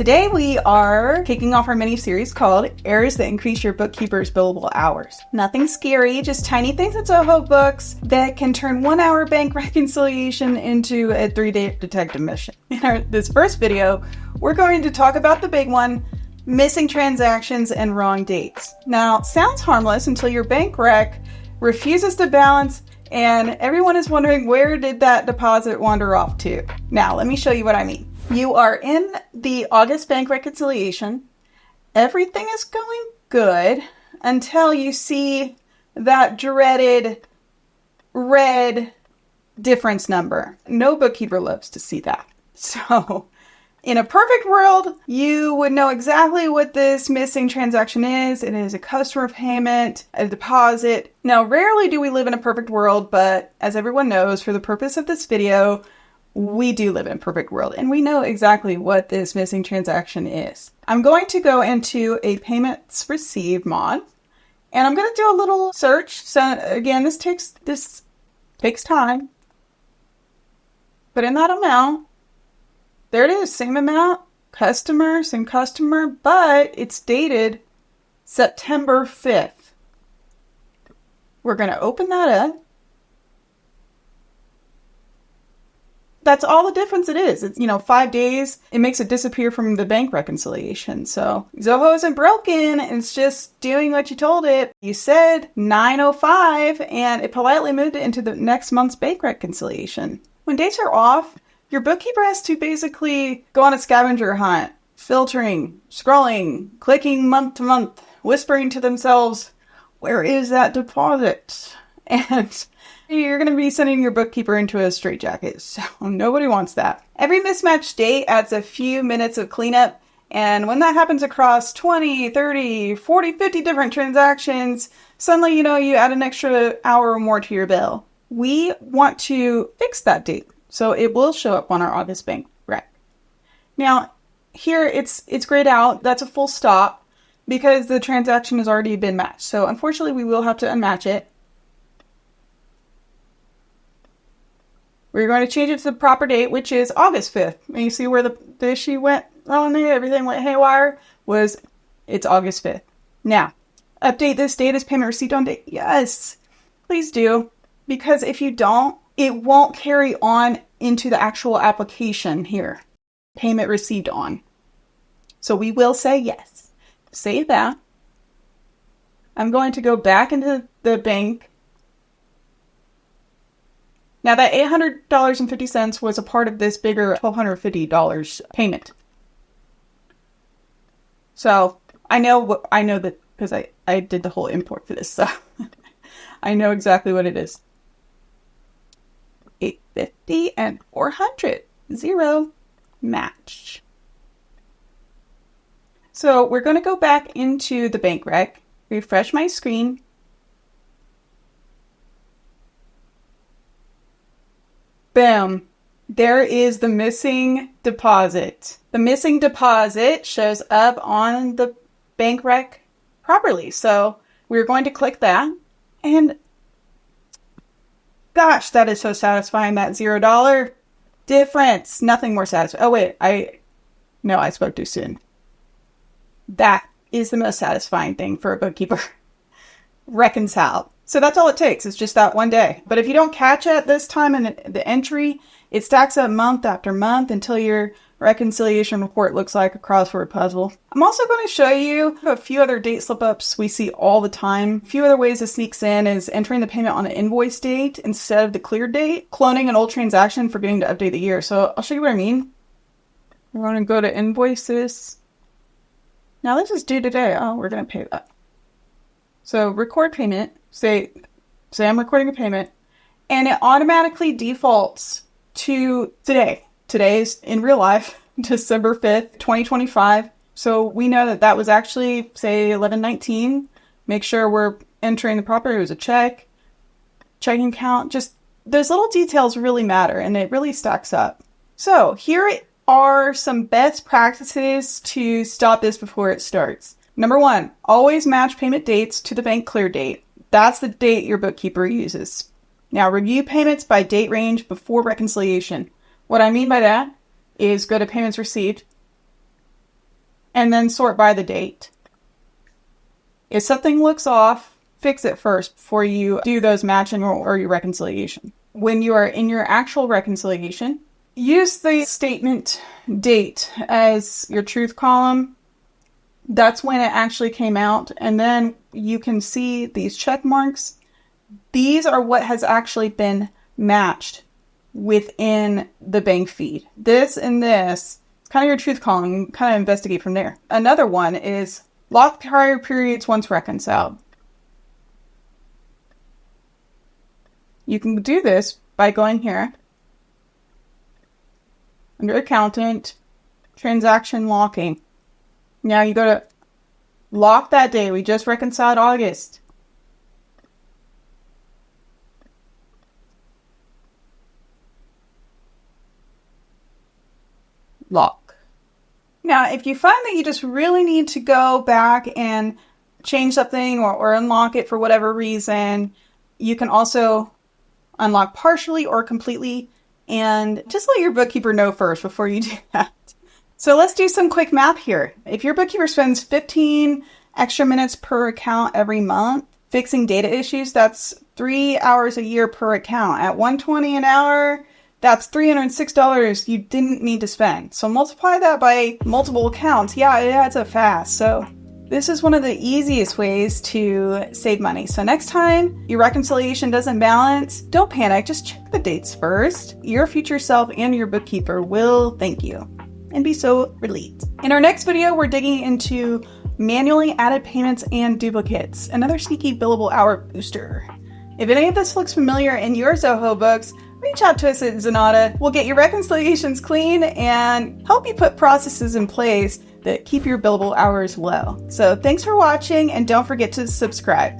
Today we are kicking off our mini-series called Errors That Increase Your Bookkeeper's Billable Hours. Nothing scary, just tiny things in Zoho Books that can turn 1 hour bank reconciliation into a 3-day detective mission. In this first video, we're going to talk about the big one, missing transactions and wrong dates. Now, sounds harmless until your bank rec refuses to balance and everyone is wondering, where did that deposit wander off to? Now, let me show you what I mean. You are in the August bank reconciliation. Everything is going good until you see that dreaded red difference number. No bookkeeper loves to see that. So, in a perfect world, you would know exactly what this missing transaction is. It is a customer payment, a deposit. Now, rarely do we live in a perfect world, but as everyone knows, for the purpose of this video, we do live in a perfect world, and we know exactly what this missing transaction is. I'm going to go into a payments received mod, and I'm going to do a little search. So again, this takes time. Put in that amount. There it is, same amount, same customer, but it's dated September 5th. We're going to open that up. That's all the difference it is. It's, 5 days. It makes it disappear from the bank reconciliation. So Zoho isn't broken. It's just doing what you told it. You said 9:05 and it politely moved it into the next month's bank reconciliation. When dates are off, your bookkeeper has to basically go on a scavenger hunt, filtering, scrolling, clicking month to month, whispering to themselves, where is that deposit? And you're going to be sending your bookkeeper into a straitjacket, so nobody wants that. Every mismatched date adds a few minutes of cleanup, and when that happens across 20, 30, 40, 50 different transactions, suddenly, you add an extra hour or more to your bill. We want to fix that date, so it will show up on our August bank rec. Now, here it's grayed out. That's a full stop because the transaction has already been matched. So unfortunately, we will have to unmatch it. We're going to change it to the proper date, which is August 5th. And you see where the issue went on there, everything went haywire, it's August 5th. Now, update this date as payment received on date. Yes, please do. Because if you don't, it won't carry on into the actual application here. Payment received on. So we will say yes. Save that. I'm going to go back into the bank. Now that $800.50 was a part of this bigger $1,250 payment. So I know that because I did the whole import for this, so I know exactly what it is. $850 and $400, 0 match. So we're going to go back into the bank rec, refresh my screen. Boom. There is the missing deposit. The missing deposit shows up on the bank rec properly. So we're going to click that. And gosh, that is so satisfying, that $0 difference. Nothing more satisfying. Oh, wait. I spoke too soon. That is the most satisfying thing for a bookkeeper. Reconcile. So that's all it takes. It's just that one day. But if you don't catch it this time in the entry, it stacks up month after month until your reconciliation report looks like a crossword puzzle. I'm also going to show you a few other date slip-ups we see all the time. A few other ways this sneaks in is entering the payment on the invoice date instead of the cleared date, cloning an old transaction, forgetting to update the year. So I'll show you what I mean. We're going to go to invoices. Now this is due today. Oh, we're going to pay that. So record payment. Say I'm recording a payment, and it automatically defaults to today. Today's in real life, December 5th, 2025. So we know that was actually, say, 11/19. Make sure we're entering the proper, it was a checking account. Just those little details really matter, and it really stacks up. So here are some best practices to stop this before it starts. Number 1, always match payment dates to the bank clear date. That's the date your bookkeeper uses. Now, review payments by date range before reconciliation. What I mean by that is go to payments received, and then sort by the date. If something looks off, fix it first before you do those matching or your reconciliation. When you are in your actual reconciliation, use the statement date as your truth column. That's when it actually came out. And then you can see these check marks. These are what has actually been matched within the bank feed. This and this, it's kind of your truth column. You can kind of investigate from there. Another one is lock prior periods once reconciled. You can do this by going here under accountant, transaction locking. Now you go to lock that day. We just reconciled August. Lock. Now, if you find that you just really need to go back and change something or unlock it for whatever reason, you can also unlock partially or completely, and just let your bookkeeper know first before you do that. So let's do some quick math here. If your bookkeeper spends 15 extra minutes per account every month fixing data issues, that's 3 hours a year per account. At $120 an hour, that's $306 you didn't need to spend. So multiply that by multiple accounts. Yeah, it adds up fast. So this is one of the easiest ways to save money. So next time your reconciliation doesn't balance, don't panic. Just check the dates first. Your future self and your bookkeeper will thank you and be so relieved. In our next video, we're digging into manually added payments and duplicates, another sneaky billable hour booster. If any of this looks familiar in your Zoho books, reach out to us at Zenatta. We'll get your reconciliations clean and help you put processes in place that keep your billable hours low. So thanks for watching, and don't forget to subscribe.